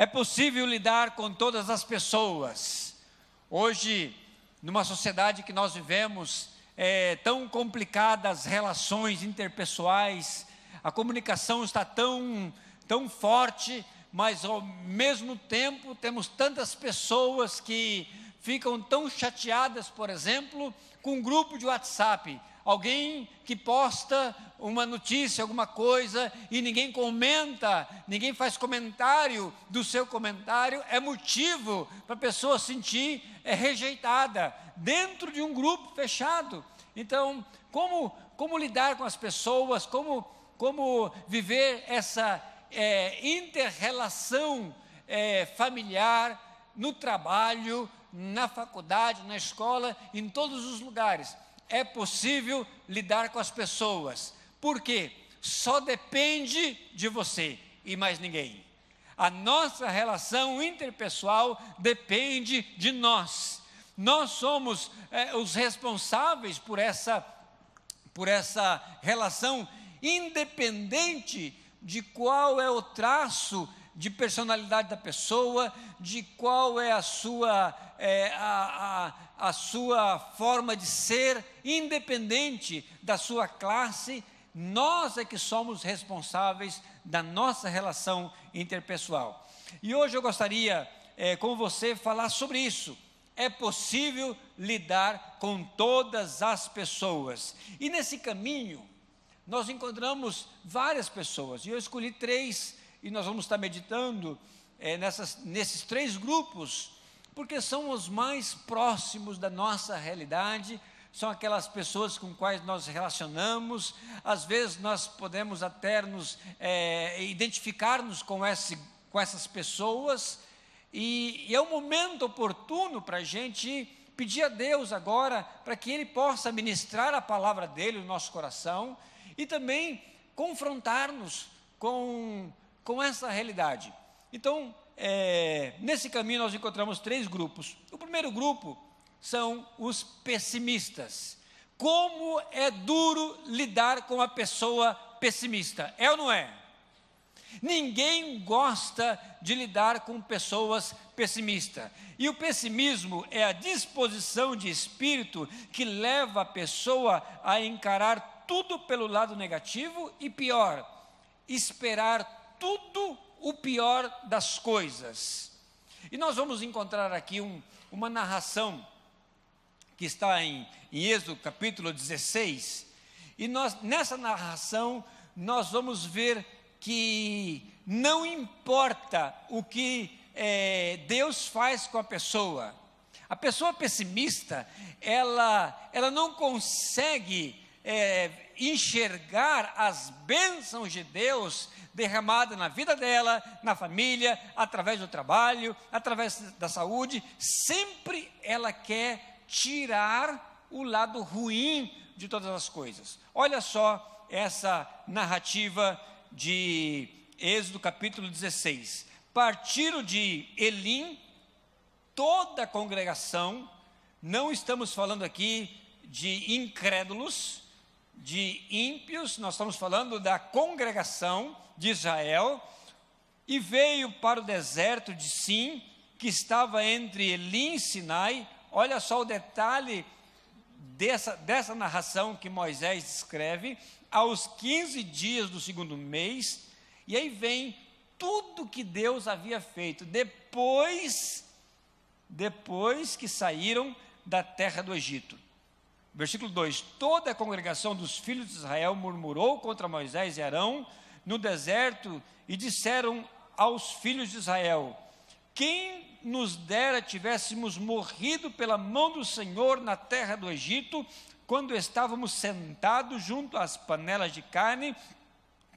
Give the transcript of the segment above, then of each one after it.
É possível lidar com todas as pessoas. Hoje, numa sociedade que nós vivemos, tão complicadas as relações interpessoais, a comunicação está tão forte, mas ao mesmo tempo temos tantas pessoas que ficam tão chateadas, por exemplo, com um grupo de WhatsApp. Alguém que posta uma notícia, alguma coisa, e ninguém comenta, ninguém faz comentário do seu comentário, é motivo para a pessoa sentir rejeitada, dentro de um grupo fechado. Então, como lidar com as pessoas, como viver essa inter-relação familiar, no trabalho, na faculdade, na escola, em todos os lugares. É possível lidar com as pessoas. Por quê? Só depende de você e mais ninguém. A nossa relação interpessoal depende de nós. Nós somos os responsáveis por essa relação, independente de qual é o traço de personalidade da pessoa, de qual é a sua forma de ser, independente da sua classe. Nós é que somos responsáveis da nossa relação interpessoal. E hoje eu gostaria, com você, falar sobre isso. É possível lidar com todas as pessoas. E nesse caminho, nós encontramos várias pessoas. E eu escolhi 3, e nós vamos estar meditando nesses 3 grupos, porque são os mais próximos da nossa realidade, são aquelas pessoas com quais nós relacionamos. Às vezes nós podemos até identificar-nos com essas pessoas, e é um momento oportuno para a gente pedir a Deus agora, para que Ele possa ministrar a palavra dEle no nosso coração, e também confrontar-nos com essa realidade. Então, nesse caminho nós encontramos 3 grupos. O primeiro grupo são os pessimistas. Como é duro lidar com a pessoa pessimista, é ou não é? Ninguém gosta de lidar com pessoas pessimistas. E o pessimismo é a disposição de espírito que leva a pessoa a encarar tudo pelo lado negativo e pior, esperar tudo o pior das coisas. E nós vamos encontrar aqui uma narração que está em Êxodo capítulo 16, e nessa narração nós vamos ver que não importa o que Deus faz com a pessoa pessimista, ela não consegue enxergar as bênçãos de Deus derramadas na vida dela, na família, através do trabalho, através da saúde. Sempre ela quer tirar o lado ruim de todas as coisas. Olha só essa narrativa de Êxodo capítulo 16. Partiram de Elim toda a congregação, não estamos falando aqui de incrédulos, de ímpios, nós estamos falando da congregação de Israel, e veio para o deserto de Sim, que estava entre Elim e Sinai. Olha só o detalhe dessa narração que Moisés escreve, aos 15 dias do 2º mês, e aí vem tudo que Deus havia feito, depois que saíram da terra do Egito. Versículo 2: toda a congregação dos filhos de Israel murmurou contra Moisés e Arão no deserto, e disseram aos filhos de Israel: quem nos dera tivéssemos morrido pela mão do Senhor na terra do Egito, quando estávamos sentados junto às panelas de carne,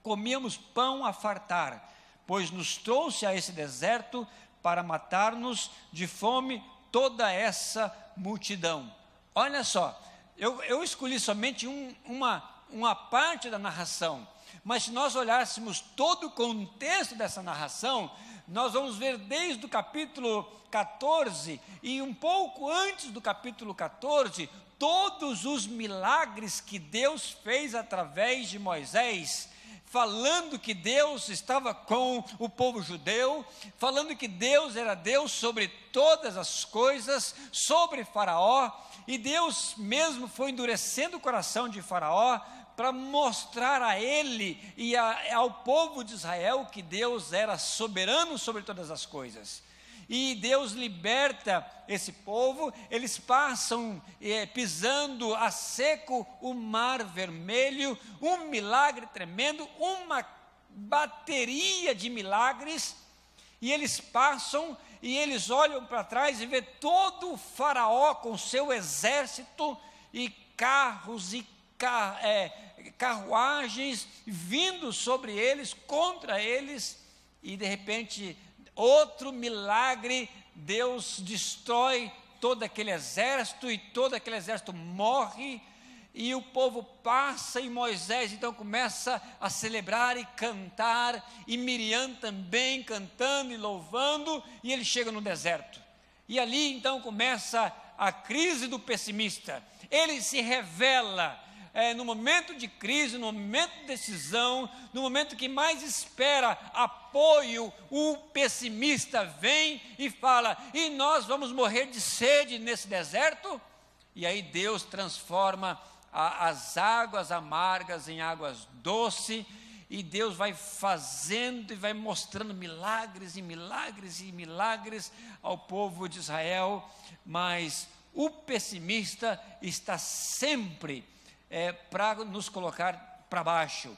comíamos pão a fartar, pois nos trouxe a esse deserto para matar-nos de fome toda essa multidão. Olha só, eu escolhi somente uma parte da narração, mas se nós olhássemos todo o contexto dessa narração, nós vamos ver desde o capítulo 14 e um pouco antes do capítulo 14, todos os milagres que Deus fez através de Moisés, falando que Deus estava com o povo judeu, falando que Deus era Deus sobre todas as coisas, sobre Faraó, e Deus mesmo foi endurecendo o coração de Faraó para mostrar a ele e ao povo de Israel que Deus era soberano sobre todas as coisas. E Deus liberta esse povo, eles passam pisando a seco o Mar Vermelho, um milagre tremendo, uma bateria de milagres, e eles passam e eles olham para trás e vê todo o Faraó com seu exército e carros e carruagens vindo sobre eles, contra eles, e de repente outro milagre, Deus destrói todo aquele exército, e todo aquele exército morre, e o povo passa, e Moisés então começa a celebrar e cantar, e Miriam também cantando e louvando, e ele chega no deserto, e ali então começa a crise do pessimista. Ele se revela, no momento de crise, no momento de decisão, no momento que mais espera apoio, o pessimista vem e fala: e nós vamos morrer de sede nesse deserto? E aí Deus transforma as águas amargas em águas doces, e Deus vai fazendo e vai mostrando milagres e milagres e milagres ao povo de Israel, mas o pessimista está sempre para nos colocar para baixo.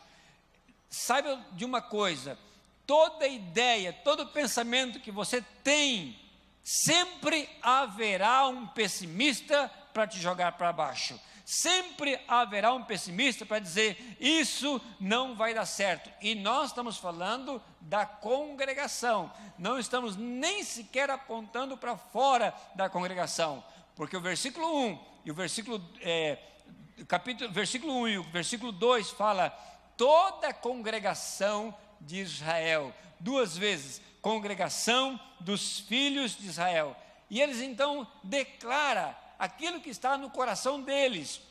Saiba de uma coisa: toda ideia, todo pensamento que você tem, sempre haverá um pessimista para te jogar para baixo. Sempre haverá um pessimista para dizer: isso não vai dar certo. E nós estamos falando da congregação, não estamos nem sequer apontando para fora da congregação, porque o versículo 1 e o versículo versículo 1 e o versículo 2 fala: toda a congregação de Israel, duas vezes, congregação dos filhos de Israel, e eles então declaram aquilo que está no coração deles,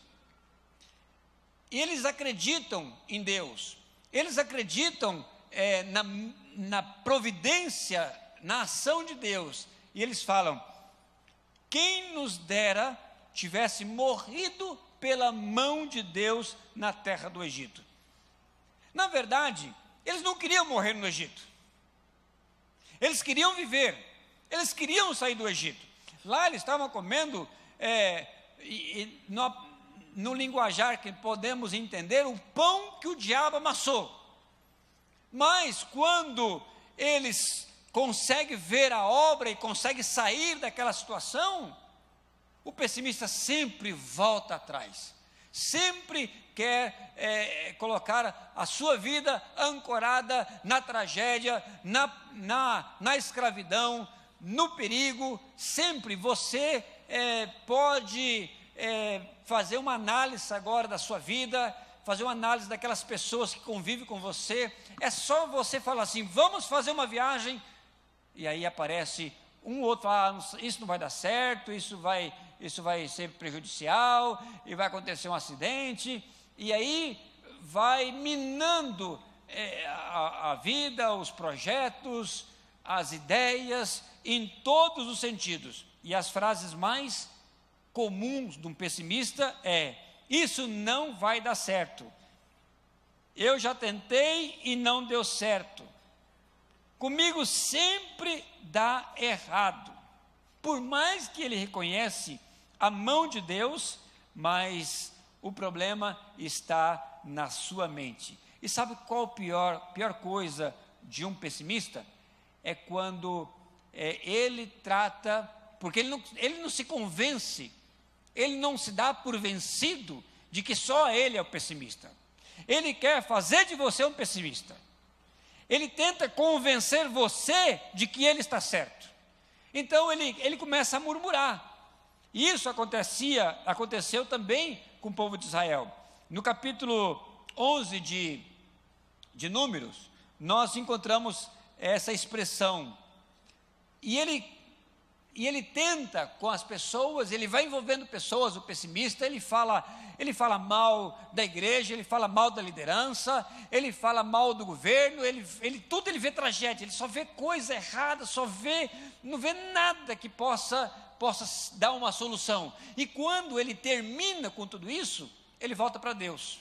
e eles acreditam em Deus, eles acreditam na providência, na ação de Deus, e eles falam: quem nos dera tivesse morrido pela mão de Deus na terra do Egito. Na verdade, eles não queriam morrer no Egito, eles queriam viver, eles queriam sair do Egito. Lá eles estavam comendo, no linguajar que podemos entender, o pão que o diabo amassou. Mas quando eles conseguem ver a obra e conseguem sair daquela situação, o pessimista sempre volta atrás, sempre quer colocar a sua vida ancorada na tragédia, na escravidão, no perigo. Sempre você pode fazer uma análise agora da sua vida, fazer uma análise daquelas pessoas que convivem com você. É só você falar assim: vamos fazer uma viagem, e aí aparece um outro: isso não vai dar certo, isso vai ser prejudicial, e vai acontecer um acidente, e aí vai minando a vida, os projetos, as ideias, em todos os sentidos. E as frases mais comuns de um pessimista isso não vai dar certo, eu já tentei e não deu certo, comigo sempre dá errado. Por mais que ele reconhece a mão de Deus, mas o problema está na sua mente. E sabe qual a pior coisa de um pessimista? É quando ele trata, porque ele não se convence, ele não se dá por vencido de que só ele é o pessimista. Ele quer fazer de você um pessimista. Ele tenta convencer você de que ele está certo. Então ele começa a murmurar. E isso aconteceu também com o povo de Israel. No capítulo 11 de Números, nós encontramos essa expressão. E e ele tenta com as pessoas, ele vai envolvendo pessoas, o pessimista, ele fala mal da igreja, ele fala mal da liderança, ele fala mal do governo, tudo ele vê tragédia, ele só vê coisa errada, não vê nada que possa dar uma solução. E quando ele termina com tudo isso, ele volta para Deus.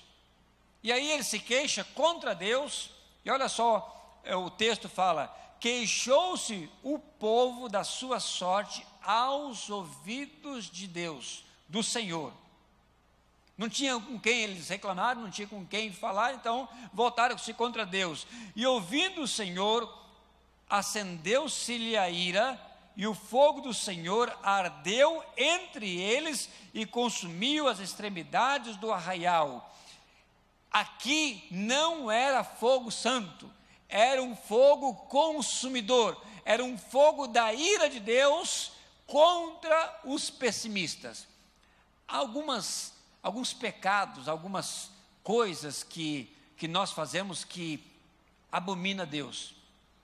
E aí ele se queixa contra Deus, e olha só, o texto fala: queixou-se o povo da sua sorte aos ouvidos de Deus, do Senhor. Não tinha com quem eles reclamaram, não tinha com quem falar, então voltaram-se contra Deus. E ouvindo o Senhor, acendeu-se-lhe a ira, e o fogo do Senhor ardeu entre eles e consumiu as extremidades do arraial. Aqui não era fogo santo, era um fogo consumidor, era um fogo da ira de Deus contra os pessimistas. Alguns pecados, algumas coisas que nós fazemos que abomina Deus.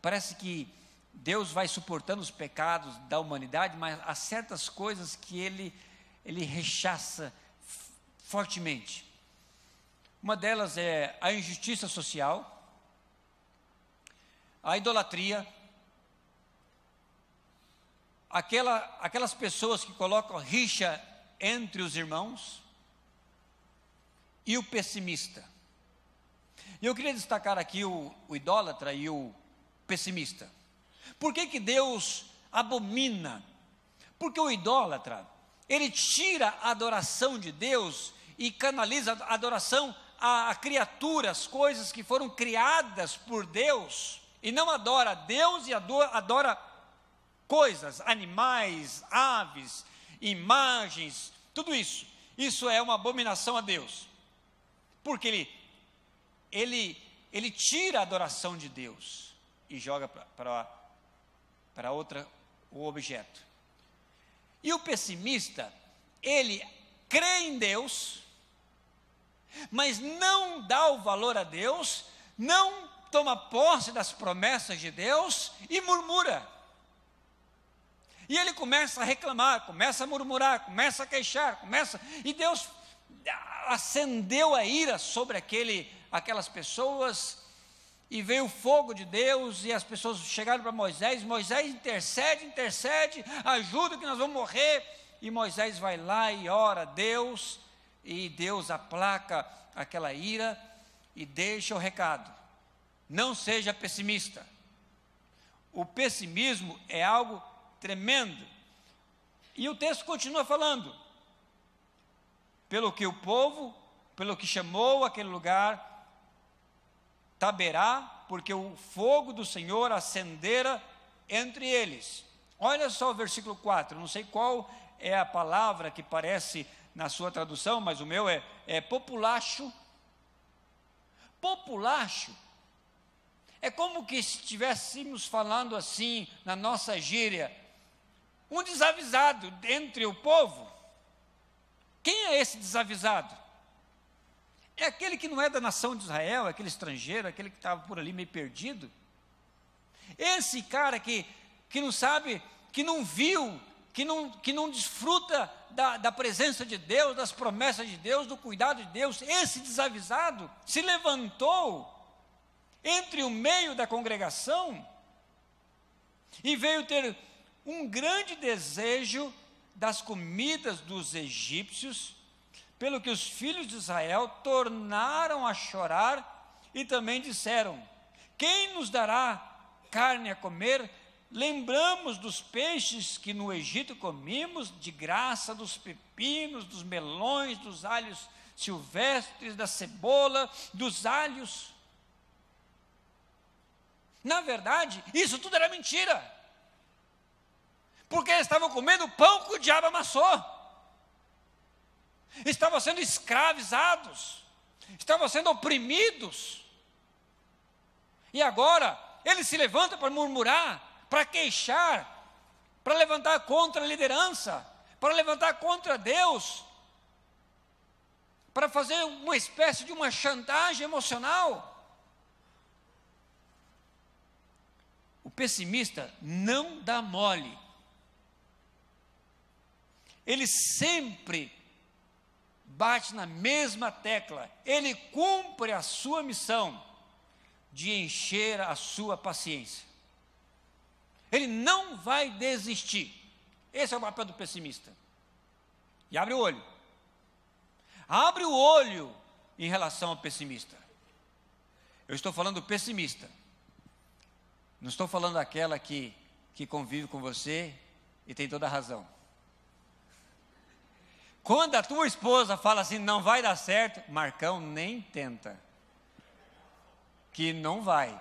Parece que Deus vai suportando os pecados da humanidade, mas há certas coisas que Ele rechaça fortemente. Uma delas é a injustiça social, a idolatria, aquelas pessoas que colocam rixa entre os irmãos, e o pessimista. E eu queria destacar aqui o idólatra e o pessimista. Por que Deus abomina? Porque o idólatra, ele tira a adoração de Deus e canaliza a adoração a criaturas, coisas que foram criadas por Deus, e não adora Deus e adora coisas, animais, aves, imagens, tudo isso. Isso é uma abominação a Deus, porque ele tira a adoração de Deus e joga para o objeto. E o pessimista, ele crê em Deus, mas não dá o valor a Deus, não toma posse das promessas de Deus e murmura. E ele começa a reclamar, começa a murmurar, começa a queixar, e Deus acendeu a ira sobre aquelas pessoas, e veio o fogo de Deus, e as pessoas chegaram para Moisés intercede, ajuda que nós vamos morrer, e Moisés vai lá e ora a Deus, e Deus aplaca aquela ira, e deixa o recado: não seja pessimista. O pessimismo é algo tremendo, e o texto continua falando: pelo que chamou aquele lugar Taberá, porque o fogo do Senhor acendera entre eles. Olha só o versículo 4, não sei qual é a palavra que parece na sua tradução, mas o meu é populacho. Populacho é como que estivéssemos falando assim, na nossa gíria, um desavisado entre o povo. Quem é esse desavisado? É aquele que não é da nação de Israel, aquele estrangeiro, aquele que estava por ali meio perdido. Esse cara que não sabe, que não viu, que não desfruta da presença de Deus, das promessas de Deus, do cuidado de Deus. Esse desavisado se levantou entre o meio da congregação e veio ter um grande desejo das comidas dos egípcios, pelo que os filhos de Israel tornaram a chorar e também disseram: quem nos dará carne a comer? Lembramos dos peixes que no Egito comimos, de graça, dos pepinos, dos melões, dos alhos silvestres, da cebola, dos alhos. Na verdade, isso tudo era mentira, porque eles estavam comendo pão que o diabo amassou. Estavam sendo escravizados, estavam sendo oprimidos, e agora ele se levanta para murmurar, para queixar, para levantar contra a liderança, para levantar contra Deus, para fazer uma espécie de uma chantagem emocional. O pessimista não dá mole, ele sempre bate na mesma tecla, ele cumpre a sua missão de encher a sua paciência. Ele não vai desistir. Esse é o papel do pessimista. E abre o olho. Abre o olho em relação ao pessimista. Eu estou falando do pessimista. Não estou falando daquela que convive com você e tem toda a razão. Quando a tua esposa fala assim, não vai dar certo, Marcão, nem tenta. Que não vai,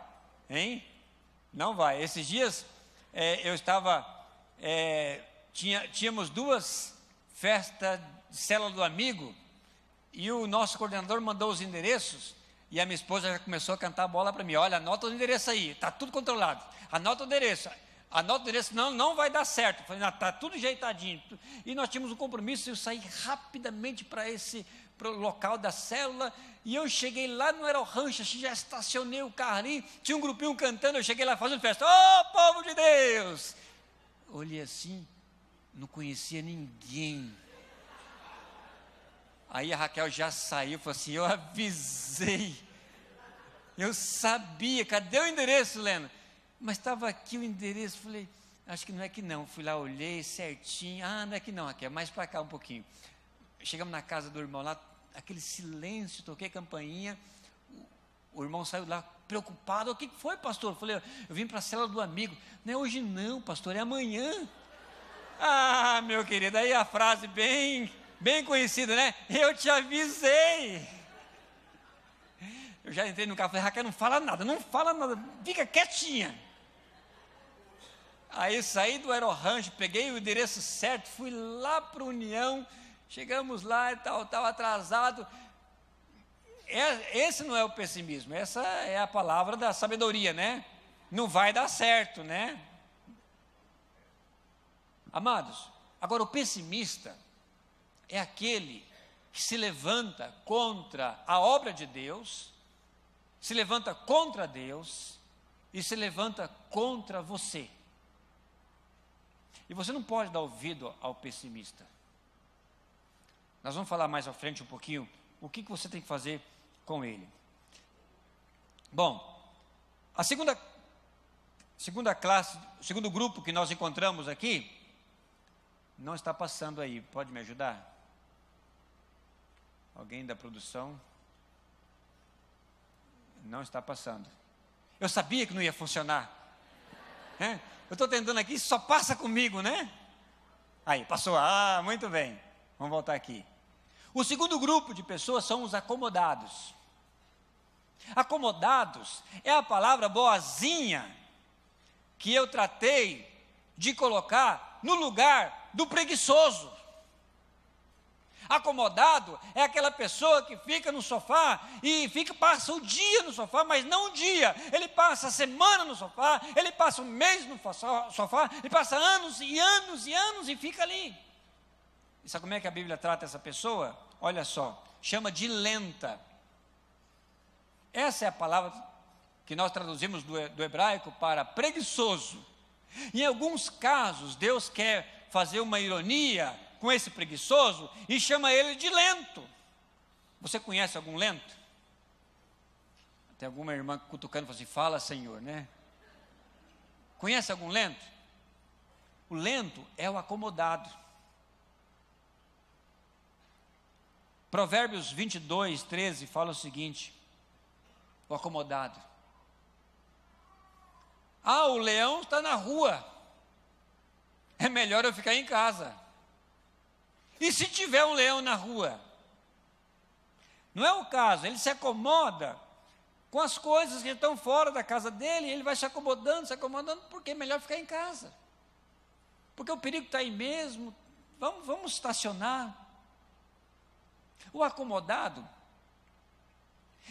hein? Não vai. Esses dias, eu estava, tínhamos 2 festas de célula do amigo, e o nosso coordenador mandou os endereços, e a minha esposa já começou a cantar a bola para mim, olha, anota o endereço aí, está tudo controlado, anota o endereço, não vai dar certo. Eu falei, não, está tudo ajeitadinho. E nós tínhamos um compromisso, eu saí rapidamente para o local da célula, e eu cheguei lá no Aerorancho, já estacionei o carro ali, tinha um grupinho cantando, eu cheguei lá fazendo festa, povo de Deus! Olhei assim, não conhecia ninguém. Aí a Raquel já saiu, falou assim, eu avisei, eu sabia, cadê o endereço, Lena? Mas estava aqui o endereço, falei, acho que não é que não. Fui lá, olhei certinho, não é que não, Raquel, mais para cá um pouquinho. Chegamos na casa do irmão lá, aquele silêncio, toquei a campainha, o irmão saiu lá preocupado, o que foi, pastor? Eu falei, eu vim para a célula do amigo. Não é hoje não, pastor, é amanhã. Meu querido, aí a frase bem conhecida, né? Eu te avisei. Eu já entrei no carro, falei, Raquel, não fala nada, fica quietinha. Aí saí do Aerorancho, peguei o endereço certo, fui lá para a União, chegamos lá e tal, estava atrasado. Esse não é o pessimismo, essa é a palavra da sabedoria, né? Não vai dar certo, né? Amados, agora o pessimista é aquele que se levanta contra a obra de Deus, se levanta contra Deus e se levanta contra você. E você não pode dar ouvido ao pessimista. Nós vamos falar mais à frente um pouquinho o que você tem que fazer com ele. Bom, a segunda classe, o segundo grupo que nós encontramos aqui, não está passando aí, pode me ajudar? Alguém da produção? Não está passando. Eu sabia que não ia funcionar. Eu estou tentando aqui, só passa comigo, né? Aí, passou. Muito bem. Vamos voltar aqui. O segundo grupo de pessoas são os acomodados. Acomodados é a palavra boazinha que eu tratei de colocar no lugar do preguiçoso. Acomodado é aquela pessoa que fica no sofá e passa o dia no sofá, mas não um dia, ele passa a semana no sofá, ele passa um mês no sofá, ele passa anos e anos e anos e fica ali. E sabe como é que a Bíblia trata essa pessoa? Olha só, chama de lenta. Essa é a palavra que nós traduzimos do hebraico para preguiçoso. Em alguns casos, Deus quer fazer uma ironia com esse preguiçoso e chama ele de lento. Você conhece algum lento? Tem alguma irmã cutucando e fala assim, fala Senhor, né? Conhece algum lento? O lento é o acomodado. Provérbios 22, 13 fala o seguinte, o acomodado. O leão está na rua, é melhor eu ficar em casa. E se tiver um leão na rua? Não é o caso, ele se acomoda com as coisas que estão fora da casa dele, ele vai se acomodando, porque é melhor ficar em casa. Porque o perigo está aí mesmo, vamos estacionar. O acomodado,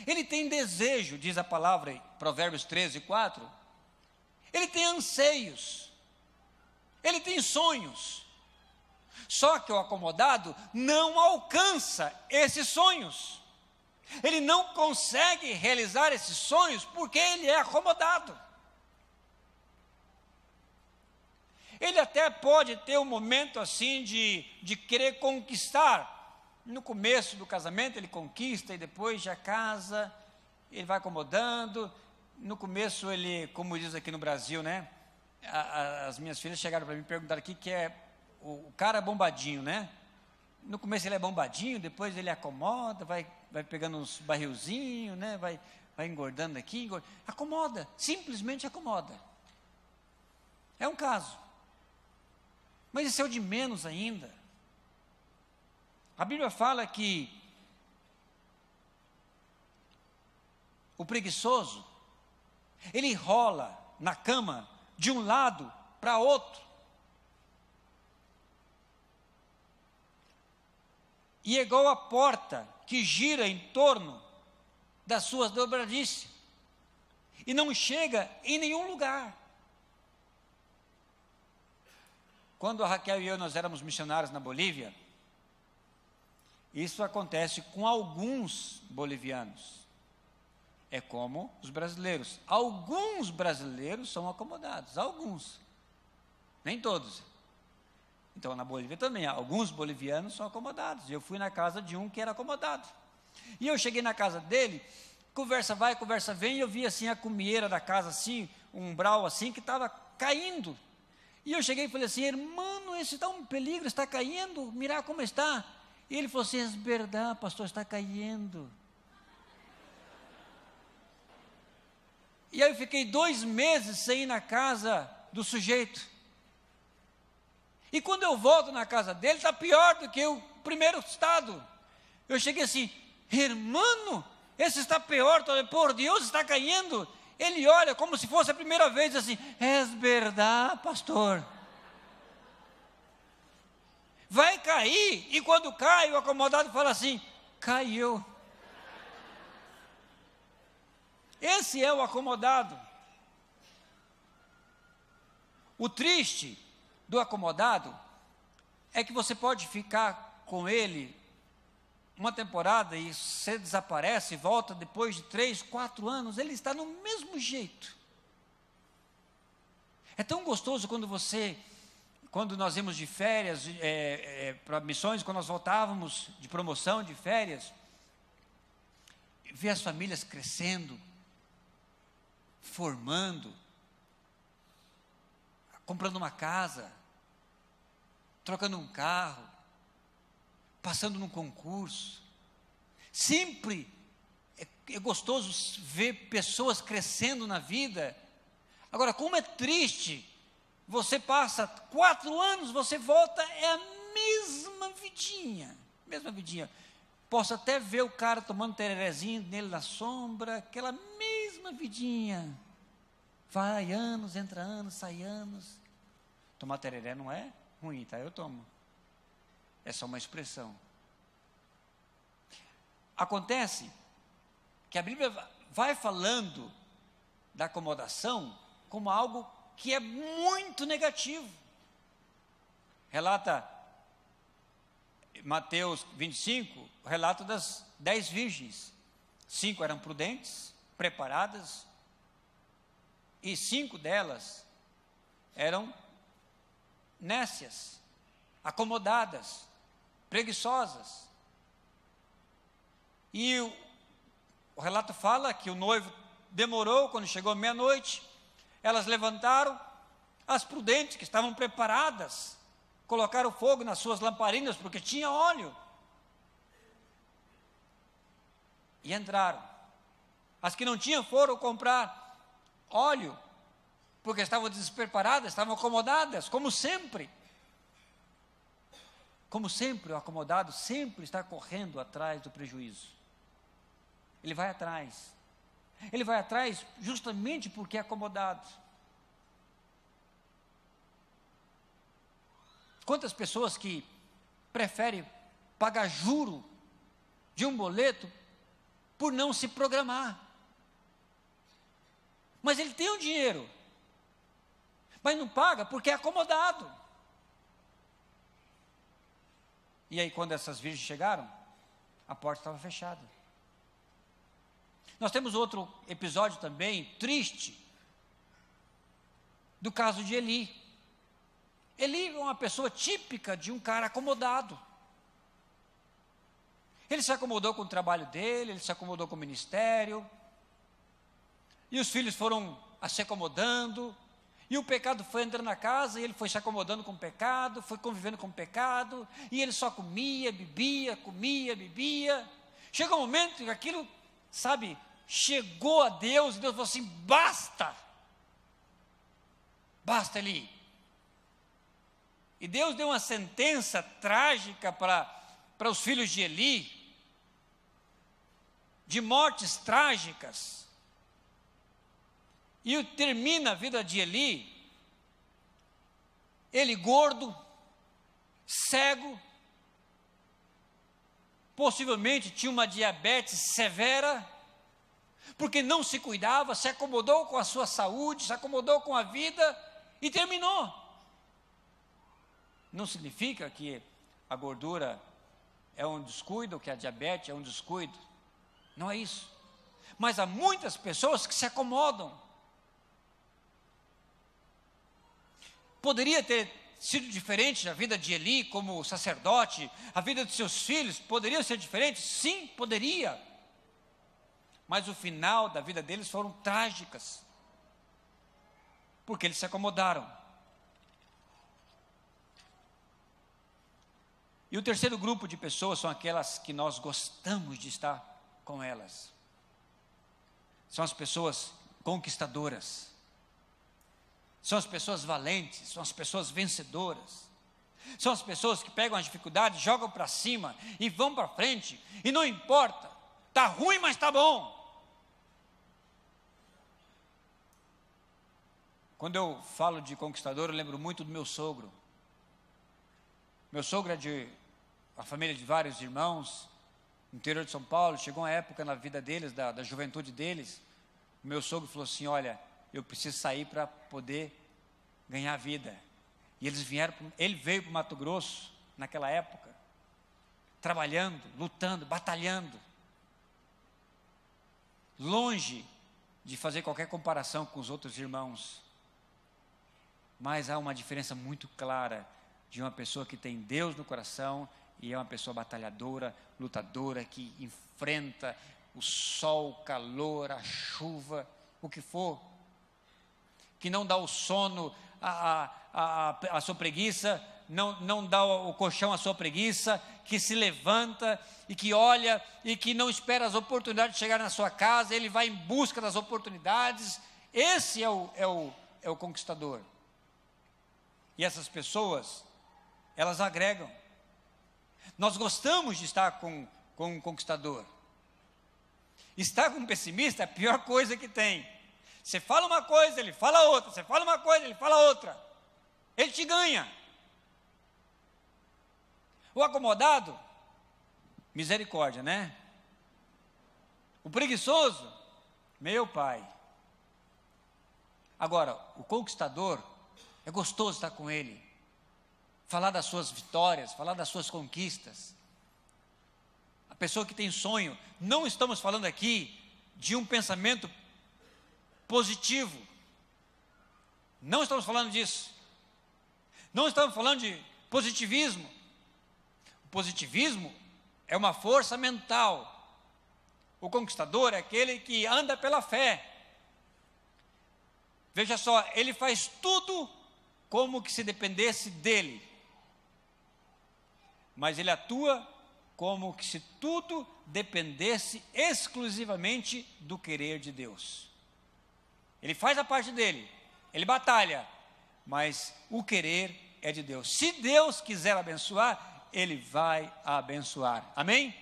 ele tem desejo, diz a palavra em Provérbios 13, 4, ele tem anseios, ele tem sonhos. Só que o acomodado não alcança esses sonhos. Ele não consegue realizar esses sonhos porque ele é acomodado. Ele até pode ter um momento assim de querer conquistar. No começo do casamento ele conquista e depois já casa, ele vai acomodando. No começo ele, como diz aqui no Brasil, né? As minhas filhas chegaram para mim e perguntaram o que é o cara bombadinho, né? No começo ele é bombadinho, depois ele acomoda, vai pegando uns barrilzinhos, né? Vai engordando aqui, acomoda, simplesmente acomoda. É um caso. Mas isso é o de menos ainda. A Bíblia fala que o preguiçoso, ele rola na cama de um lado para outro. E é igual a porta que gira em torno das suas dobradiças. E não chega em nenhum lugar. Quando a Raquel e eu, nós éramos missionários na Bolívia, isso acontece com alguns bolivianos. É como os brasileiros. Alguns brasileiros são acomodados, alguns. Nem todos. Então, na Bolívia também, alguns bolivianos são acomodados. Eu fui na casa de um que era acomodado. E eu cheguei na casa dele, conversa vai, conversa vem, e eu vi assim a cumieira da casa, assim, um umbral assim, que estava caindo. E eu cheguei e falei assim, irmão, esse está um peligro, está caindo, mira como está. E ele falou assim, é verdade, pastor, está caindo. E aí eu fiquei 2 meses sem ir na casa do sujeito. E quando eu volto na casa dele, está pior do que o primeiro estado. Eu cheguei assim, irmão, esse está pior, por Deus, está caindo. Ele olha como se fosse a primeira vez, assim, é verdade, pastor. Vai cair, e quando cai, o acomodado fala assim, caiu. Esse é o acomodado. O triste do acomodado é que você pode ficar com ele uma temporada e você desaparece e volta depois de 3, 4 anos, ele está no mesmo jeito. É tão gostoso quando nós íamos de férias para missões, quando nós voltávamos de promoção, de férias, ver as famílias crescendo, formando, comprando uma casa, trocando um carro, passando num concurso. Sempre é gostoso ver pessoas crescendo na vida. Agora, como é triste, você passa 4 anos, você volta, é a mesma vidinha. Posso até ver o cara tomando tererezinho nele na sombra, aquela mesma vidinha. Vai anos, entra anos, sai anos. Tomar tereré não é ruim, tá? Eu tomo. É só uma expressão. Acontece que a Bíblia vai falando da acomodação como algo que é muito negativo. Relata Mateus 25, o relato das 10 virgens. 5 eram prudentes, preparadas, e 5 delas eram nécias, acomodadas, preguiçosas. E o relato fala que o noivo demorou, quando chegou meia-noite, elas levantaram, as prudentes que estavam preparadas, colocaram fogo nas suas lamparinas, porque tinha óleo, e entraram. As que não tinham foram comprar óleo, porque estavam despreparadas, estavam acomodadas, como sempre. Como sempre, o acomodado sempre está correndo atrás do prejuízo. Ele vai atrás. Ele vai atrás justamente porque é acomodado. Quantas pessoas que preferem pagar juro de um boleto por não se programar. Mas ele tem o dinheiro, mas não paga porque é acomodado. E aí, quando essas virgens chegaram, a porta estava fechada. Nós temos outro episódio também triste, do caso de Eli. Eli é uma pessoa típica de um cara acomodado. Ele se acomodou com o trabalho dele, ele se acomodou com o ministério, e os filhos foram se acomodando, e o pecado foi entrando na casa, e ele foi se acomodando com o pecado, foi convivendo com o pecado, e ele só comia, bebia. Chegou um momento que aquilo, chegou a Deus, e Deus falou assim: basta, Eli. E Deus deu uma sentença trágica para os filhos de Eli, de mortes trágicas, e termina a vida de Eli, ele gordo, cego, possivelmente tinha uma diabetes severa, porque não se cuidava, se acomodou com a sua saúde, se acomodou com a vida, e terminou. Não significa que a gordura é um descuido, que a diabetes é um descuido. Não é isso. Mas há muitas pessoas que se acomodam. Poderia ter sido diferente a vida de Eli como sacerdote, a vida de seus filhos poderia ser diferente? Sim, poderia. Mas o final da vida deles foram trágicas, porque eles se acomodaram. E o terceiro grupo de pessoas são aquelas que nós gostamos de estar com elas. São as pessoas conquistadoras. São as pessoas valentes, são as pessoas vencedoras. São as pessoas que pegam as dificuldades, jogam para cima e vão para frente, e não importa, está ruim, mas está bom. Quando eu falo de conquistador, eu lembro muito do meu sogro. Meu sogro é de uma família de vários irmãos, no interior de São Paulo. Chegou uma época na vida deles, da juventude deles, o meu sogro falou assim: olha, eu preciso sair para poder ganhar vida. E ele veio para o Mato Grosso, naquela época, trabalhando, lutando, batalhando, longe de fazer qualquer comparação com os outros irmãos. Mas há uma diferença muito clara de uma pessoa que tem Deus no coração e é uma pessoa batalhadora, lutadora, que enfrenta o sol, o calor, a chuva, o que for, que não dá o sono à sua preguiça, não dá o colchão à sua preguiça, que se levanta e que olha e que não espera as oportunidades de chegar na sua casa, ele vai em busca das oportunidades. Esse é o conquistador. E essas pessoas, elas agregam. Nós gostamos de estar com um conquistador. Estar com um pessimista é a pior coisa que tem. Você fala uma coisa, ele fala outra. Você fala uma coisa, ele fala outra. Ele te ganha. O acomodado, misericórdia, né? O preguiçoso, meu pai. Agora, o conquistador, é gostoso estar com ele, falar das suas vitórias, falar das suas conquistas. A pessoa que tem sonho, não estamos falando aqui de um pensamento positivo, não estamos falando disso, não estamos falando de positivismo. O positivismo é uma força mental, o conquistador é aquele que anda pela fé. Veja só, ele faz tudo como que se dependesse dele, mas ele atua como que se tudo dependesse exclusivamente do querer de Deus. Ele faz a parte dele, ele batalha, mas o querer é de Deus. Se Deus quiser abençoar, ele vai abençoar. Amém?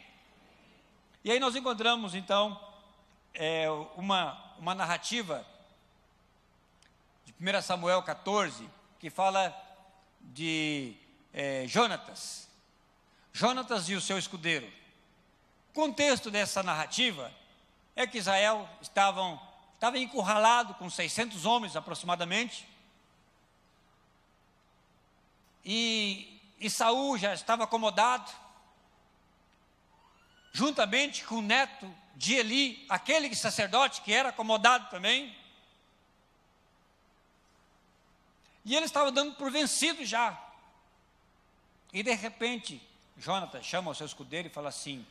E aí nós encontramos então uma narrativa de 1 Samuel 14, que fala de Jonatas e o seu escudeiro. O contexto dessa narrativa é que Israel estava encurralado com 600 homens aproximadamente, e Saul já estava acomodado, juntamente com o neto de Eli, aquele sacerdote que era acomodado também. E ele estava dando por vencido já. E de repente, Jonatas chama o seu escudeiro e fala assim,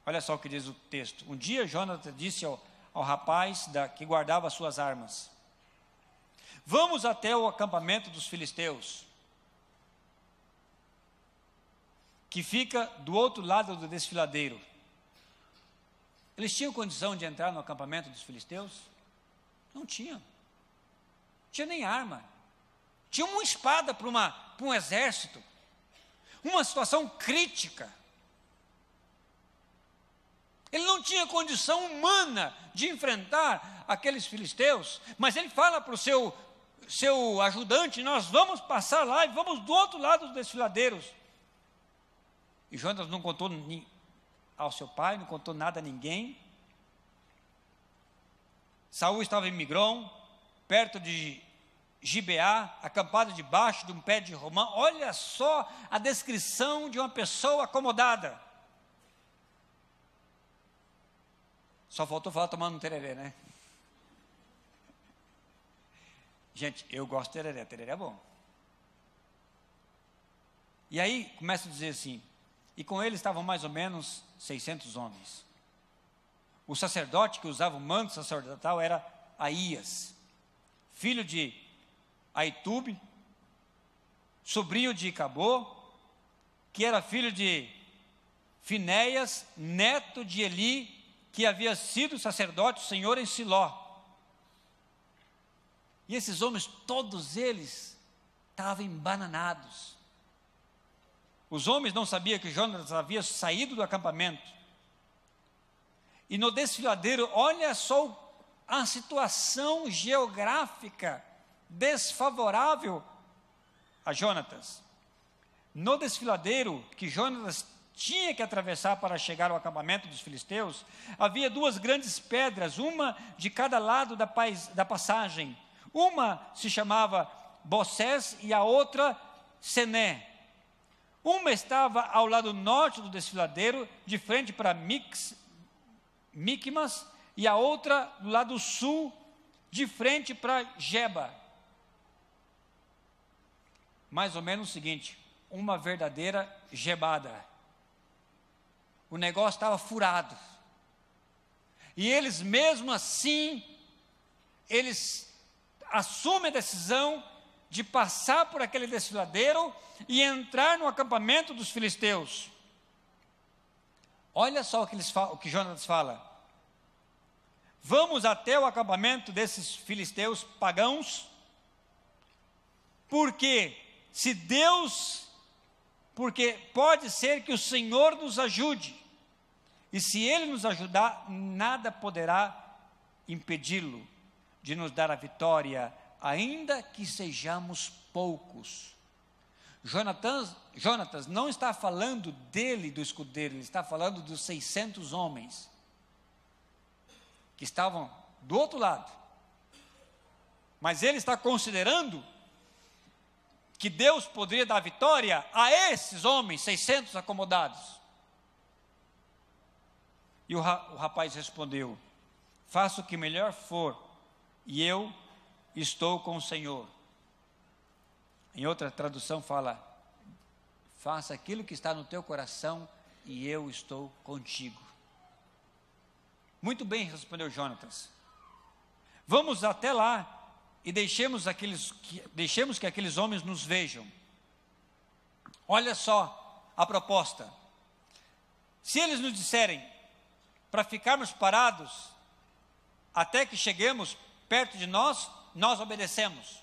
olha só o que diz o texto. Um dia Jonatas disse ao rapaz que guardava as suas armas, vamos até o acampamento dos filisteus, que fica do outro lado do desfiladeiro. Eles tinham condição de entrar no acampamento dos filisteus? Não tinham. Não tinha nem arma. Tinha uma espada para um exército. Uma situação crítica. Ele não tinha condição humana de enfrentar aqueles filisteus, mas ele fala para o seu ajudante, nós vamos passar lá e vamos do outro lado dos desfiladeiros. E Jonatas não contou ao seu pai, não contou nada a ninguém. Saul estava em Migron, perto de Gibeá, acampado debaixo de um pé de romã. Olha só a descrição de uma pessoa acomodada. Só faltou falar tomando um tereré, né? Gente, eu gosto de tereré, tereré é bom. E aí começa a dizer assim, e com ele estavam mais ou menos 600 homens. O sacerdote que usava o manto sacerdotal era Aías, filho de Aitube, sobrinho de Icabô, que era filho de Finéias, neto de Eli, que havia sido sacerdote do Senhor em Siló. E esses homens, todos eles, estavam embananados. Os homens não sabiam que Jonatas havia saído do acampamento. E no desfiladeiro, olha só a situação geográfica desfavorável a Jonatas. No desfiladeiro que Jonatas tinha que atravessar para chegar ao acampamento dos filisteus, havia duas grandes pedras, uma de cada lado da passagem. Uma se chamava Bosés e a outra Sené. Uma estava ao lado norte do desfiladeiro, de frente para Micmas, e a outra do lado sul, de frente para Geba. Mais ou menos o seguinte, uma verdadeira gebada. O negócio estava furado. E eles mesmo assim, eles assumem a decisão de passar por aquele desfiladeiro e entrar no acampamento dos filisteus. Olha só o que Jonatas fala. Vamos até o acampamento desses filisteus pagãos, porque pode ser que o Senhor nos ajude, e se Ele nos ajudar, nada poderá impedi-lo de nos dar a vitória, ainda que sejamos poucos. Jonatas não está falando dele, do escudeiro, ele está falando dos 600 homens, que estavam do outro lado. Mas ele está considerando que Deus poderia dar vitória a esses homens, 600 acomodados. E o rapaz respondeu, faça o que melhor for, e eu estou com o Senhor. Em outra tradução fala, faça aquilo que está no teu coração, e eu estou contigo. Muito bem, respondeu Jonatas. Vamos até lá, e deixemos que aqueles homens nos vejam. Olha só a proposta. Se eles nos disserem para ficarmos parados até que cheguemos perto de nós, nós obedecemos.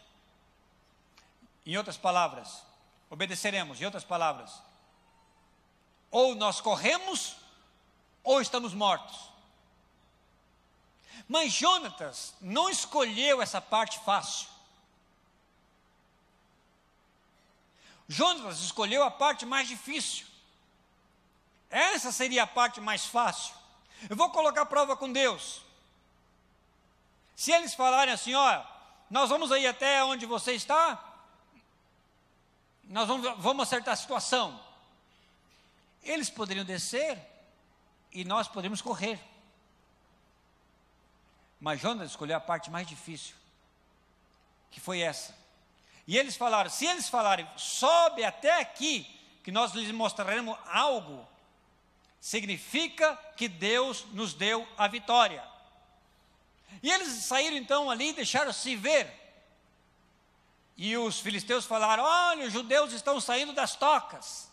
Em outras palavras, obedeceremos. Em outras palavras, ou nós corremos, ou estamos mortos. Mas Jonatas não escolheu essa parte fácil. Jonatas escolheu a parte mais difícil. Essa seria a parte mais fácil. Eu vou colocar a prova com Deus. Se eles falarem assim, ó, nós vamos aí até onde você está, nós vamos acertar a situação. Eles poderiam descer e nós poderíamos correr. Mas Jonatas escolheu a parte mais difícil, que foi essa. E eles falaram: se eles falarem, sobe até aqui, que nós lhes mostraremos algo, significa que Deus nos deu a vitória. E eles saíram então ali e deixaram-se ver. E os filisteus falaram: olha, os judeus estão saindo das tocas,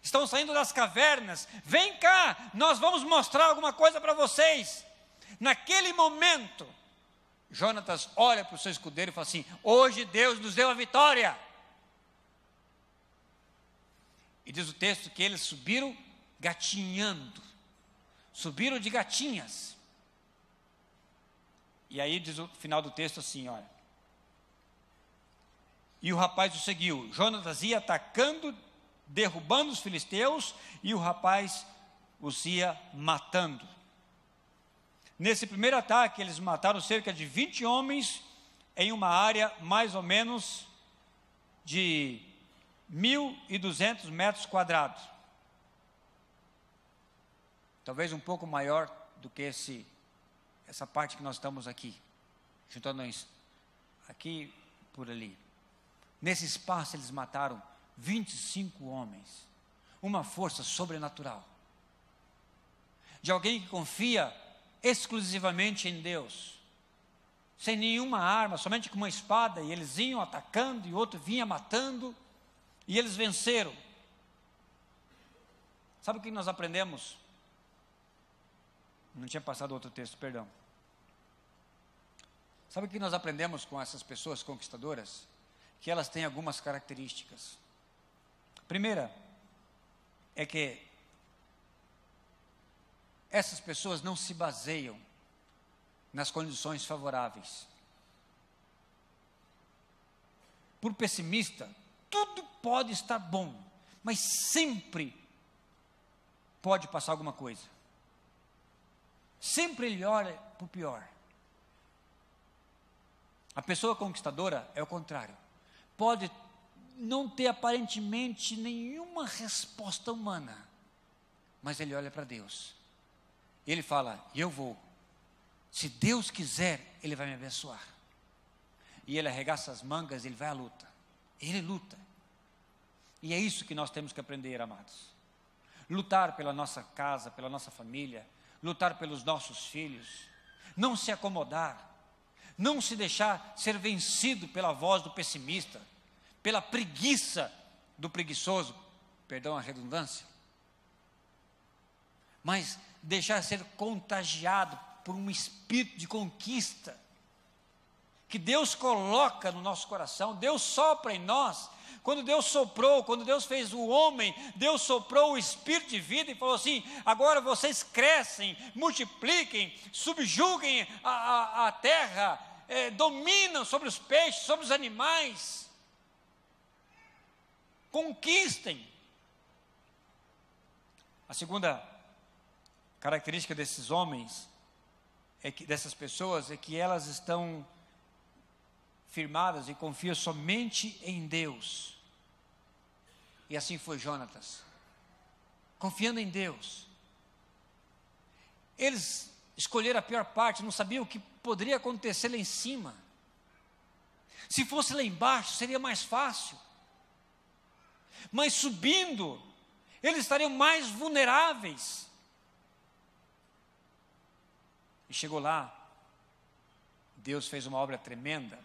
estão saindo das cavernas, vem cá, nós vamos mostrar alguma coisa para vocês. Naquele momento, Jonatas olha para o seu escudeiro e fala assim: hoje Deus nos deu a vitória. E diz o texto que eles subiram gatinhando, subiram de gatinhas. E aí diz o final do texto assim, olha: e o rapaz o seguiu. Jonatas ia atacando, derrubando os filisteus, e o rapaz os ia matando. Nesse primeiro ataque, eles mataram cerca de 20 homens em uma área mais ou menos de 1.200 metros quadrados. Talvez um pouco maior do que essa parte que nós estamos aqui, juntando aqui por ali. Nesse espaço eles mataram 25 homens, uma força sobrenatural, de alguém que confia exclusivamente em Deus, sem nenhuma arma, somente com uma espada, e eles iam atacando, e outro vinha matando, e eles venceram. Sabe o que nós aprendemos? Não tinha passado outro texto, perdão. Sabe o que nós aprendemos com essas pessoas conquistadoras? Que elas têm algumas características. Primeira, é que essas pessoas não se baseiam nas condições favoráveis. Por pessimista, tudo pode estar bom, mas sempre pode passar alguma coisa. Sempre ele olha para o pior. A pessoa conquistadora é o contrário. Pode não ter aparentemente nenhuma resposta humana, mas ele olha para Deus. Ele fala: eu vou. Se Deus quiser, Ele vai me abençoar. E ele arregaça as mangas, ele vai à luta. Ele luta. E é isso que nós temos que aprender, amados. Lutar pela nossa casa, pela nossa família, lutar pelos nossos filhos, não se acomodar, não se deixar ser vencido pela voz do pessimista, pela preguiça do preguiçoso, perdão a redundância, mas deixar ser contagiado por um espírito de conquista, que Deus coloca no nosso coração. Deus sopra em nós. Quando Deus soprou, quando Deus fez o homem, Deus soprou o espírito de vida e falou assim: agora vocês crescem, multipliquem, subjuguem a terra, dominam sobre os peixes, sobre os animais, conquistem. A segunda característica desses homens, dessas pessoas, é que elas estão firmadas e confiam somente em Deus. E assim foi Jonatas, confiando em Deus. Eles escolheram a pior parte, não sabiam o que poderia acontecer lá em cima. Se fosse lá embaixo, seria mais fácil. Mas subindo, eles estariam mais vulneráveis. E chegou lá, Deus fez uma obra tremenda,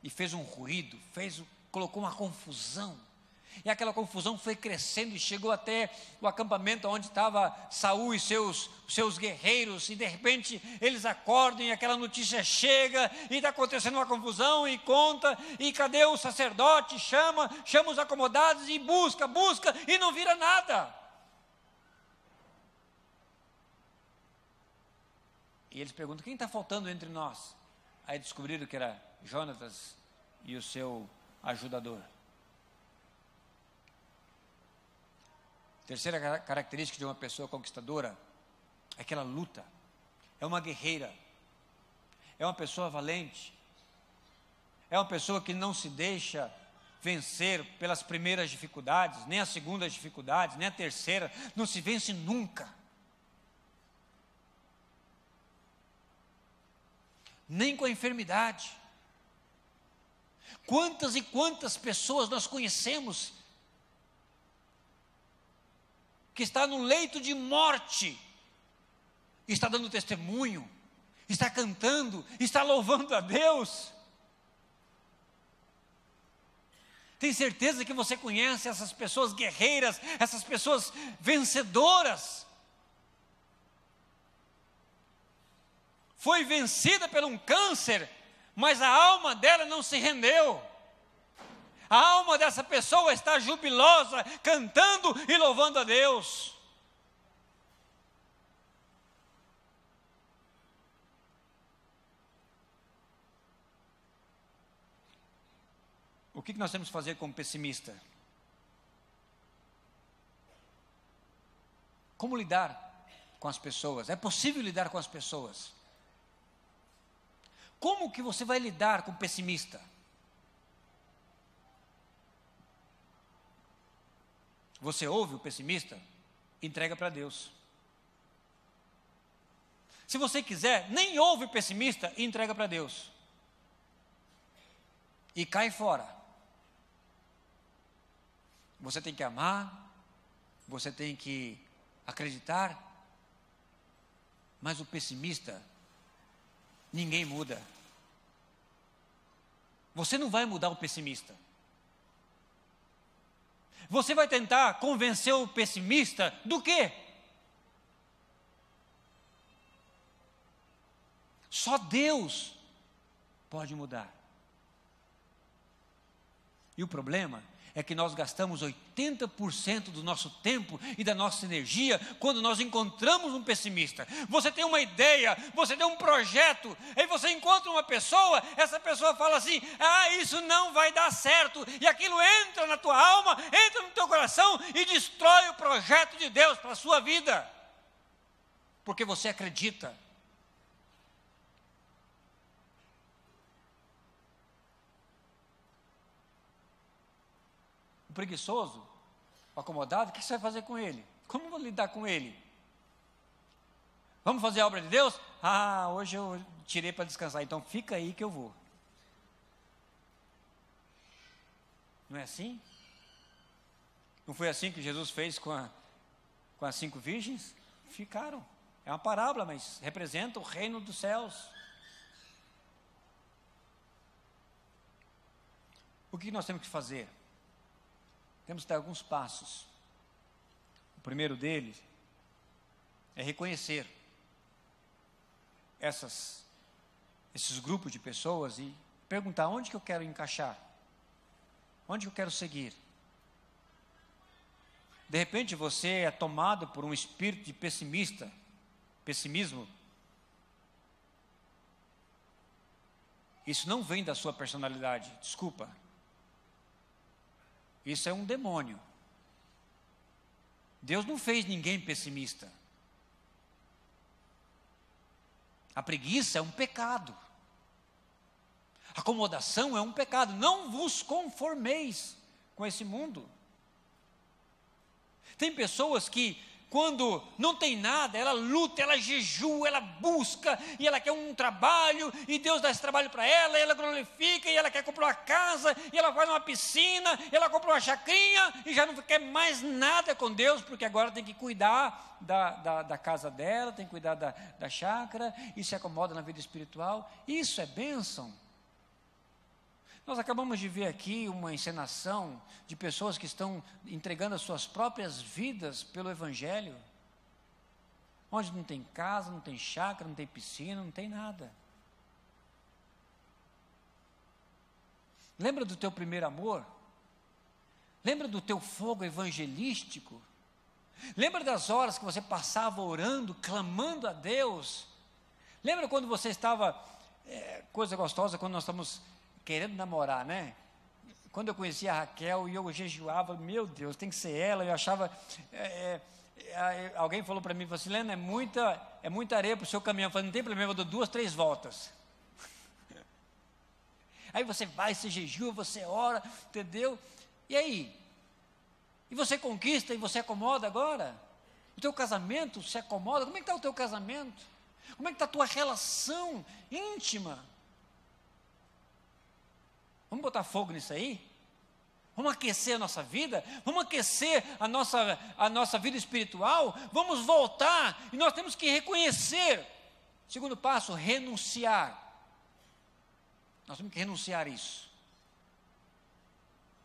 e fez um ruído, colocou uma confusão, e aquela confusão foi crescendo, e chegou até o acampamento onde estava Saul e seus guerreiros, e de repente eles acordam, e aquela notícia chega, e está acontecendo uma confusão, e conta, e cadê o sacerdote? Chama os acomodados, e busca, e não vira nada. E eles perguntam: quem está faltando entre nós? Aí descobriram que era Jonatas e o seu ajudador. Terceira característica de uma pessoa conquistadora é que ela luta, é uma guerreira, é uma pessoa valente, é uma pessoa que não se deixa vencer pelas primeiras dificuldades, nem as segundas dificuldades, nem a terceira, não se vence nunca. Nem com a enfermidade. Quantas e quantas pessoas nós conhecemos que está no leito de morte, está dando testemunho, está cantando, está louvando a Deus. Tem certeza que você conhece essas pessoas guerreiras, essas pessoas vencedoras? Foi vencida por um câncer, mas a alma dela não se rendeu. A alma dessa pessoa está jubilosa, cantando e louvando a Deus. O que nós temos que fazer como pessimista? Como lidar com as pessoas? É possível lidar com as pessoas? Como que você vai lidar com o pessimista? Você ouve o pessimista? Entrega para Deus. Se você quiser, nem ouve o pessimista e entrega para Deus. E cai fora. Você tem que amar, você tem que acreditar, mas o pessimista, ninguém muda. Você não vai mudar o pessimista. Você vai tentar convencer o pessimista do quê? Só Deus pode mudar. E o problema é que nós gastamos 80% do nosso tempo e da nossa energia quando nós encontramos um pessimista. Você tem uma ideia, você tem um projeto, aí você encontra uma pessoa, essa pessoa fala assim: isso não vai dar certo, e aquilo entra na tua alma, entra no teu coração e destrói o projeto de Deus para a sua vida, porque você acredita. O preguiçoso, o acomodado, o que você vai fazer com ele? Como vou lidar com ele? Vamos fazer a obra de Deus? Hoje eu tirei para descansar, então fica aí que eu vou. Não é assim? Não foi assim que Jesus fez com as 5 virgens? Ficaram. É uma parábola, mas representa o reino dos céus. O que nós temos que fazer? Temos que dar alguns passos. O primeiro deles é reconhecer esses grupos de pessoas e perguntar: onde que eu quero encaixar? Onde que eu quero seguir? De repente você é tomado por um espírito de pessimismo. Isso não vem da sua personalidade, desculpa. Isso é um demônio. Deus não fez ninguém pessimista. A preguiça é um pecado. A acomodação é um pecado. Não vos conformeis com esse mundo. Tem pessoas que, quando não tem nada, ela luta, ela jejua, ela busca, e ela quer um trabalho, e Deus dá esse trabalho para ela, e ela glorifica, e ela quer comprar uma casa, e ela faz uma piscina, e ela compra uma chacrinha, e já não quer mais nada com Deus, porque agora tem que cuidar da casa dela, tem que cuidar da chácara, e se acomoda na vida espiritual. Isso é bênção. Nós acabamos de ver aqui uma encenação de pessoas que estão entregando as suas próprias vidas pelo Evangelho, onde não tem casa, não tem chácara, não tem piscina, não tem nada. Lembra do teu primeiro amor? Lembra do teu fogo evangelístico? Lembra das horas que você passava orando, clamando a Deus? Lembra quando você estava, coisa gostosa, quando nós estamos querendo namorar, né? Quando eu conhecia a Raquel e eu jejuava, meu Deus, tem que ser ela. Eu achava, alguém falou para mim, falou assim: Lena, é muita areia para o seu caminhão. Eu falei: não tem problema, eu dou 2, 3 voltas. Aí você vai, você jejua, você ora, entendeu? E aí? E você conquista e você acomoda agora? O teu casamento se acomoda? Como é que está o teu casamento? Como é que está a tua relação íntima? Vamos botar fogo nisso aí? Vamos aquecer a nossa vida? Vamos aquecer a nossa vida espiritual? Vamos voltar, e nós temos que reconhecer. Segundo passo, renunciar. Nós temos que renunciar a isso.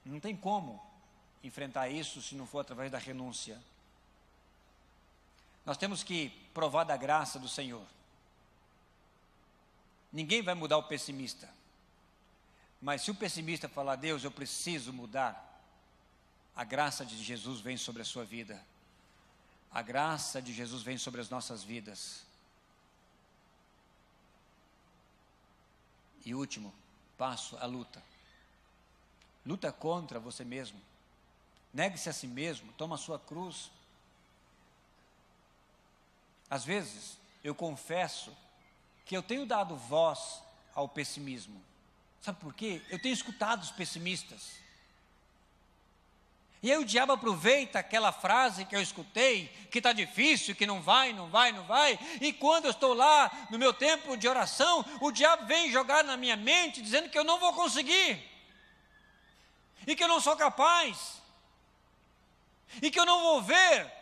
Não tem como enfrentar isso se não for através da renúncia. Nós temos que provar da graça do Senhor. Ninguém vai mudar o pessimista. Mas se o pessimista falar, Deus, eu preciso mudar, a graça de Jesus vem sobre a sua vida. A graça de Jesus vem sobre as nossas vidas. E último passo, a luta. Luta contra você mesmo. Negue-se a si mesmo, toma a sua cruz. Às vezes, eu confesso que eu tenho dado voz ao pessimismo. Sabe por quê? Eu tenho escutado os pessimistas. E aí o diabo aproveita aquela frase que eu escutei, que está difícil, que não vai. E quando eu estou lá no meu tempo de oração, o diabo vem jogar na minha mente, dizendo que eu não vou conseguir. E que eu não sou capaz. E que eu não vou ver.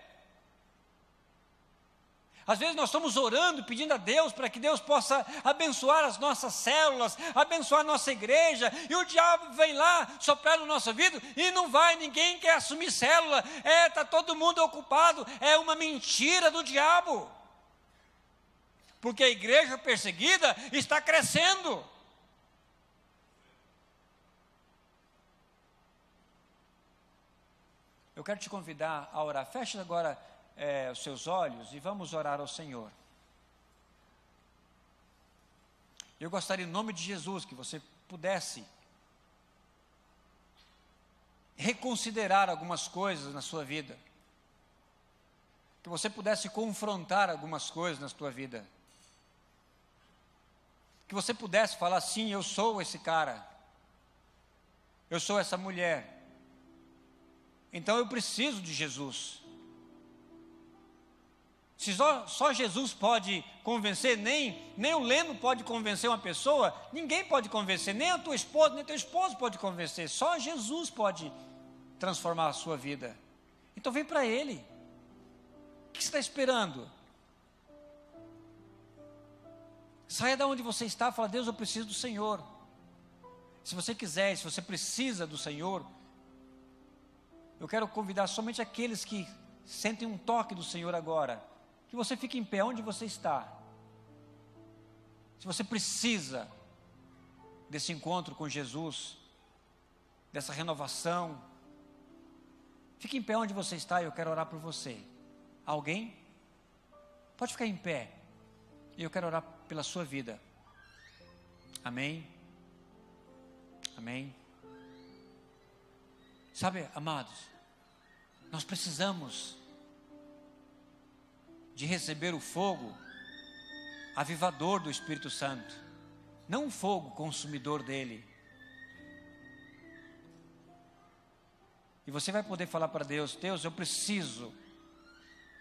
Às vezes nós estamos orando, pedindo a Deus para que Deus possa abençoar as nossas células, abençoar a nossa igreja, e o diabo vem lá soprar no nosso ouvido e não vai, ninguém quer assumir célula, está todo mundo ocupado, é uma mentira do diabo, porque a igreja perseguida está crescendo. Eu quero te convidar a orar. Feche agora os seus olhos e vamos orar ao Senhor. Eu gostaria, em nome de Jesus, que você pudesse reconsiderar algumas coisas na sua vida, que você pudesse confrontar algumas coisas na sua vida, que você pudesse falar, sim, eu sou esse cara, eu sou essa mulher, então eu preciso de Jesus. Se só Jesus pode convencer, nem o Leno pode convencer uma pessoa, ninguém pode convencer, nem a tua esposa, nem teu esposo pode convencer, só Jesus pode transformar a sua vida. Então vem para Ele. O que você está esperando? Saia da onde você está e fala, Deus, eu preciso do Senhor. Se você quiser, se você precisa do Senhor, eu quero convidar somente aqueles que sentem um toque do Senhor agora, que você fique em pé onde você está. Se você precisa desse encontro com Jesus, dessa renovação, fique em pé onde você está e eu quero orar por você. Alguém? Pode ficar em pé e eu quero orar pela sua vida. Amém? Amém? Sabe, amados, nós precisamos de receber o fogo avivador do Espírito Santo, não o fogo consumidor dele. E você vai poder falar para Deus, Deus, eu preciso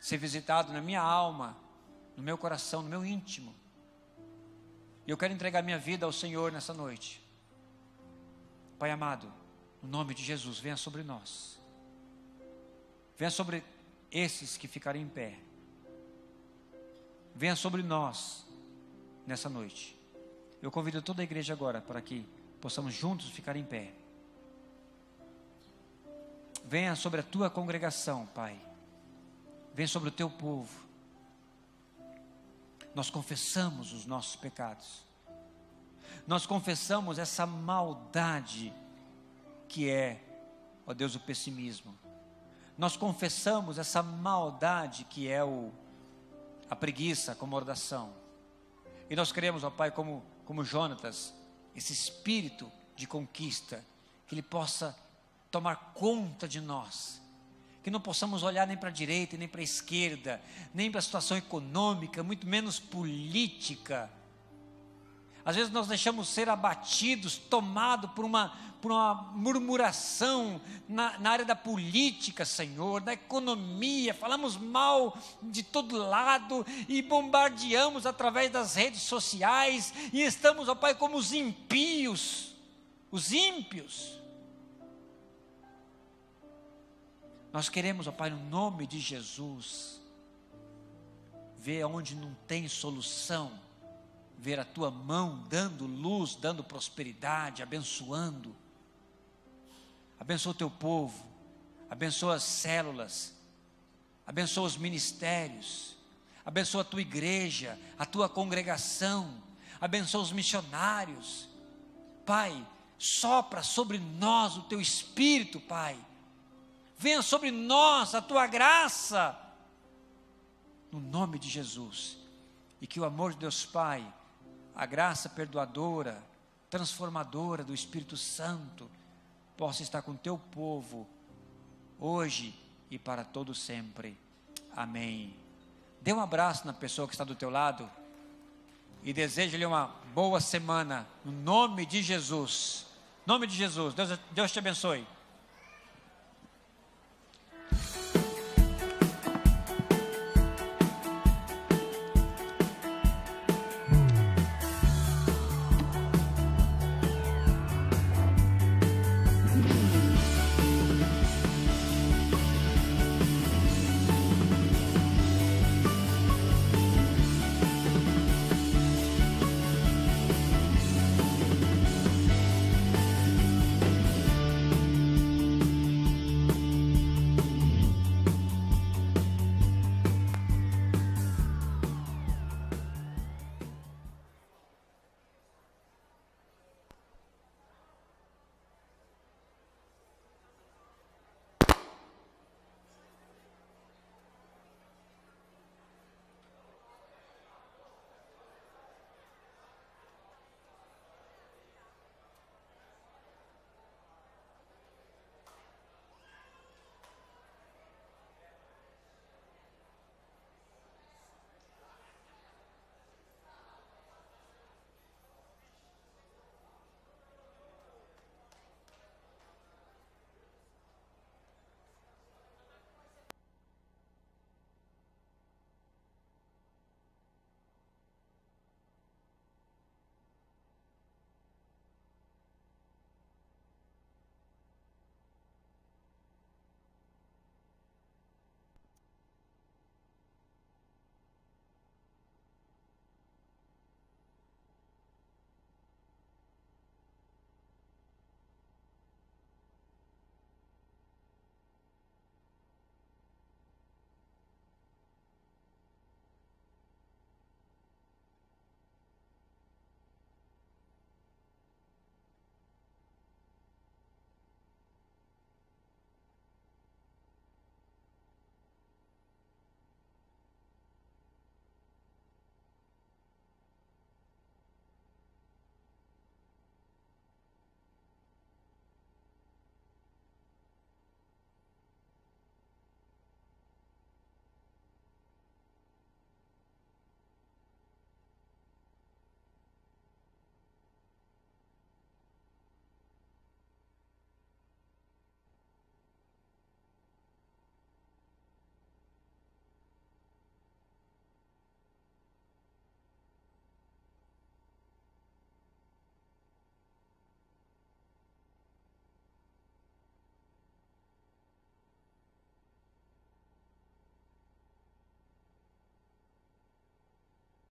ser visitado na minha alma, no meu coração, no meu íntimo. E eu quero entregar minha vida ao Senhor nessa noite. Pai amado, no nome de Jesus, venha sobre nós. Venha sobre esses que ficarem em pé. Venha sobre nós nessa noite. Eu convido toda a igreja agora para que possamos juntos ficar em pé. Venha sobre a tua congregação, Pai. Venha sobre o teu povo. Nós confessamos os nossos pecados. Nós confessamos essa maldade que é, ó Deus, o pessimismo. Nós confessamos essa maldade que é a preguiça, a acomodação. E nós queremos, ó Pai, como Jonatas, esse espírito de conquista, que ele possa tomar conta de nós, que não possamos olhar nem para a direita, nem para a esquerda, nem para a situação econômica, muito menos política. Às vezes nós deixamos ser abatidos, tomados por uma murmuração na área da política, Senhor, da economia, falamos mal de todo lado e bombardeamos através das redes sociais e estamos, ó Pai, como os impíos, os ímpios. Nós queremos, ó Pai, no nome de Jesus, ver onde não tem solução, ver a Tua mão dando luz, dando prosperidade, abençoando. Abençoa o Teu povo, abençoa as células, abençoa os ministérios, abençoa a Tua igreja, a Tua congregação, abençoa os missionários. Pai, sopra sobre nós o Teu Espírito, Pai. Venha sobre nós a Tua graça, no nome de Jesus. E que o amor de Deus Pai, a graça perdoadora, transformadora do Espírito Santo, possa estar com o Teu povo, hoje e para todo sempre. Amém. Dê um abraço na pessoa que está do teu lado e deseje-lhe uma boa semana, no nome de Jesus. Em nome de Jesus, Deus te abençoe.